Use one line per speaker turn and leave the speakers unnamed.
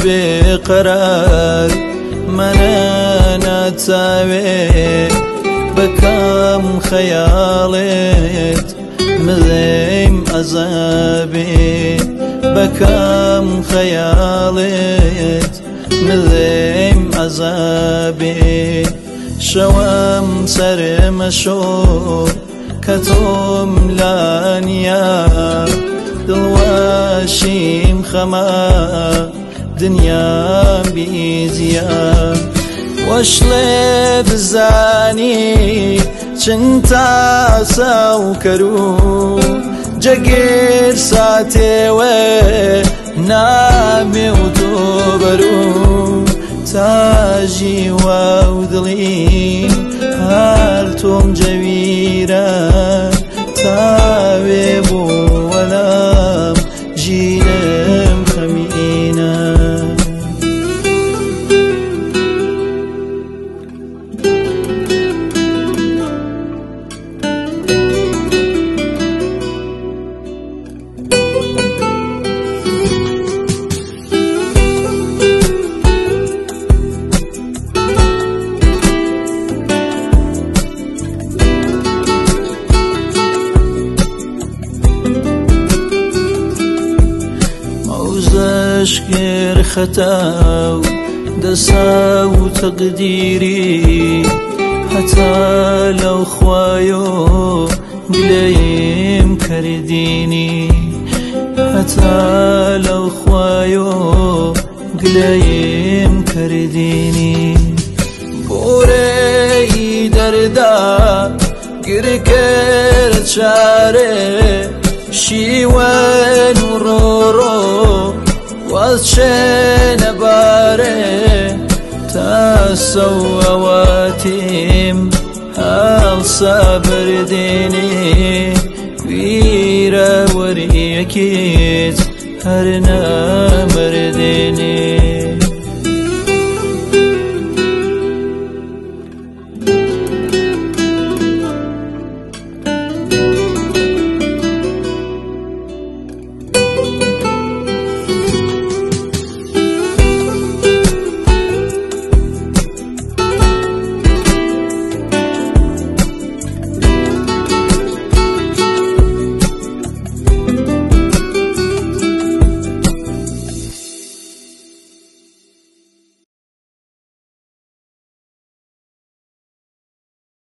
بقرار منا ناتساوي بكم خيالت مذيم عذابي بكم خيالت مذيم عذابي شوام سر مشو كتوم لانيا دلواشيم خما دنيا بيزيا واشلي بزاني چنتا سوكرو جگير ساتي و نامي ودوبرو تاجي ودلي هالتوم جويرا تاوي بو ولام جيلم خمينا اشكر خطاو دساو تقديري حتى لو خوايو قليم كرديني حتى لو خوايو قليم كرديني بوري دردا قركر شاري شيوان ورورو وشين باري تسوواتيم هل صبر ديني ويرا وريكيت هرنا مرديني